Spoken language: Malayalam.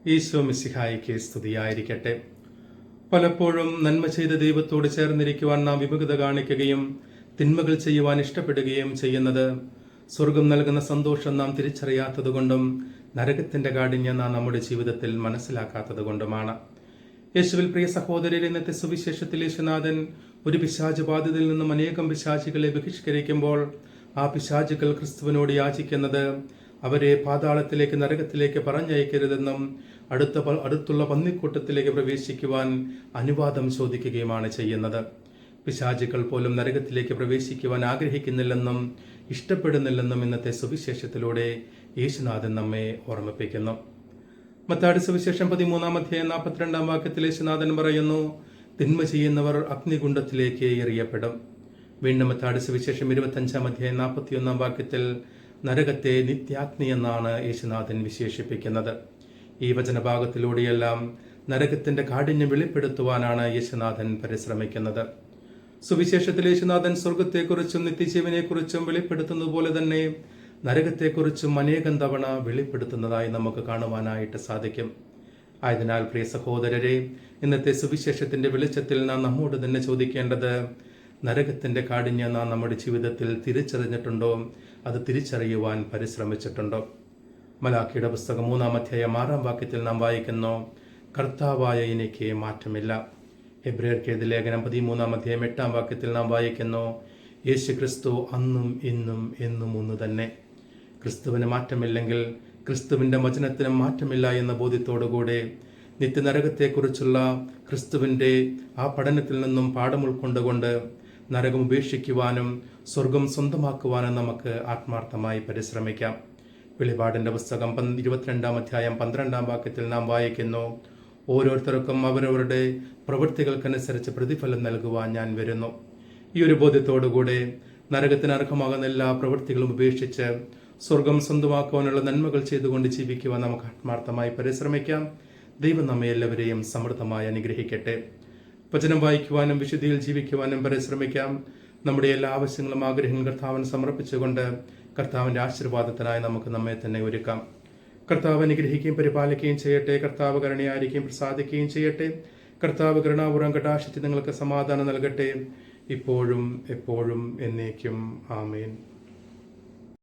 ഈശോ മിശിഹായിക്ക് സ്തുതിയായിരിക്കട്ടെ. പലപ്പോഴും നന്മ ചെയ്ത ദൈവത്തോട് ചേർന്നിരിക്കുവാൻ നാം വിമുഖത കാണിക്കുകയും തിന്മകൾ ചെയ്യുവാൻ ഇഷ്ടപ്പെടുകയും ചെയ്യുന്നത് സ്വർഗം നൽകുന്ന സന്തോഷം നാം തിരിച്ചറിയാത്തതുകൊണ്ടും നരകത്തിന്റെ കാഠിന്യം നാം നമ്മുടെ ജീവിതത്തിൽ മനസ്സിലാക്കാത്തത് കൊണ്ടുമാണ്. യേശുവിൽ പ്രിയ സഹോദരരെ, ഇന്നത്തെ സുവിശേഷത്തിൽ യേശുനാഥൻ ഒരു പിശാച് ബാധിതയിൽ നിന്നും അനേകം പിശാചുകളെ ബഹിഷ്കരിക്കുമ്പോൾ ആ പിശാചുകൾ ക്രിസ്തുവിനോട് യാചിക്കുന്നത് അവരെ പാതാളത്തിലേക്ക്, നരകത്തിലേക്ക് പറഞ്ഞയക്കരുതെന്നും അടുത്തുള്ള പന്നിക്കൂട്ടത്തിലേക്ക് പ്രവേശിക്കുവാൻ അനുവാദം ചോദിക്കുകയുമാണ് ചെയ്യുന്നത്. പിശാചുക്കൾ പോലും നരകത്തിലേക്ക് പ്രവേശിക്കുവാൻ ആഗ്രഹിക്കുന്നില്ലെന്നും ഇഷ്ടപ്പെടുന്നില്ലെന്നും ഇന്നത്തെ സുവിശേഷത്തിലൂടെ യേശുനാഥൻ നമ്മെ ഓർമ്മിപ്പിക്കുന്നു. മത്തായി സുവിശേഷം 13-42 വാക്യത്തിൽ യേശുനാഥൻ പറയുന്നു, തിന്മ ചെയ്യുന്നവർ അഗ്നികുണ്ഡത്തിലേക്ക് എറിയപ്പെടും. വീണ്ടും മത്തായി സുവിശേഷം 25-41 വാക്യത്തിൽ നരകത്തെ നിത്യാഗ്നി എന്നാണ് യേശുനാഥൻ വിശേഷിപ്പിക്കുന്നത്. ഈ വചനഭാഗത്തിലൂടെയെല്ലാം നരകത്തിന്റെ കാഠിന്യം വെളിപ്പെടുത്തുവാനാണ് യേശുനാഥൻ പരിശ്രമിക്കുന്നത്. സുവിശേഷത്തിൽ യേശുനാഥൻ സ്വർഗത്തെക്കുറിച്ചും നിത്യജീവനെക്കുറിച്ചും വെളിപ്പെടുത്തുന്നത് പോലെ തന്നെ നരകത്തെക്കുറിച്ചും അനേകം തവണ വെളിപ്പെടുത്തുന്നതായി നമുക്ക് കാണുവാനായിട്ട് സാധിക്കും. ആയതിനാൽ പ്രിയ സഹോദരരെ, ഇന്നത്തെ സുവിശേഷത്തിന്റെ വെളിച്ചത്തിൽ നാം നമ്മോട് തന്നെ ചോദിക്കേണ്ടത്, നരകത്തിന്റെ കാഠിന്യം നാം നമ്മുടെ ജീവിതത്തിൽ തിരിച്ചറിഞ്ഞിട്ടുണ്ടോ? അത് തിരിച്ചറിയുവാൻ പരിശ്രമിച്ചിട്ടുണ്ടോ? മലാഖിയുടെ പുസ്തകം 3-6 വാക്യത്തിൽ നാം വായിക്കുന്നു, കർത്താവായ എനിക്ക് മാറ്റമില്ല. എബ്രായർക്കെഴുതിയ ലേഖനം 13-8 വാക്യത്തിൽ നാം വായിക്കുന്നു, യേശു ക്രിസ്തു അന്നും ഇന്നും എന്നും ഒന്ന് തന്നെ. ക്രിസ്തുവിന് മാറ്റമില്ലെങ്കിൽ ക്രിസ്തുവിന്റെ വചനത്തിനും മാറ്റമില്ല എന്ന ബോധ്യത്തോടുകൂടെ നിത്യനരകത്തെക്കുറിച്ചുള്ള ക്രിസ്തുവിന്റെ ആ പഠനത്തിൽ നിന്നും പാഠം ഉൾക്കൊണ്ടുകൊണ്ട് നരകം ഉപേക്ഷിക്കുവാനും സ്വർഗം സ്വന്തമാക്കുവാനും നമുക്ക് ആത്മാർത്ഥമായി പരിശ്രമിക്കാം. വെളിപാടിന്റെ പുസ്തകം 22-12 വാക്യത്തിൽ നാം വായിക്കുന്നു, ഓരോരുത്തർക്കും അവരവരുടെ പ്രവൃത്തികൾക്കനുസരിച്ച് പ്രതിഫലം നൽകുവാൻ ഞാൻ വരുന്നു. ഈ ഒരു ബോധ്യത്തോടുകൂടെ നരകത്തിന് അർഹമാകുന്ന എല്ലാ പ്രവൃത്തികളും ഉപേക്ഷിച്ച് സ്വർഗം സ്വന്തമാക്കുവാനുള്ള നന്മകൾ ചെയ്തുകൊണ്ട് ജീവിക്കുവാൻ നമുക്ക് ആത്മാർത്ഥമായി പരിശ്രമിക്കാം. ദൈവം നമ്മെ എല്ലാവരെയും സമൃദ്ധമായി അനുഗ്രഹിക്കട്ടെ. വചനം വായിക്കുവാനും വിശുദ്ധിയിൽ ജീവിക്കുവാനും പരിശ്രമിക്കാം. നമ്മുടെ എല്ലാ ആവശ്യങ്ങളും ആഗ്രഹങ്ങളും കർത്താവിന് സമർപ്പിച്ചുകൊണ്ട് കർത്താവിന്റെ ആശീർവാദത്തിനായി നമുക്ക് നമ്മെ തന്നെ ഒരുക്കാം. കർത്താവ് അനുഗ്രഹിക്കുകയും പരിപാലിക്കുകയും ചെയ്യട്ടെ. കർത്താവ് കരുണയായിരിക്കുകയും പ്രസാദിക്കുകയും ചെയ്യട്ടെ. കർത്താവ് കരുണാപൂർവ്വം കടാക്ഷിച്ച് നിങ്ങൾക്ക് സമാധാനം നൽകട്ടെ, ഇപ്പോഴും എപ്പോഴും എന്നേക്കും. ആമേൻ.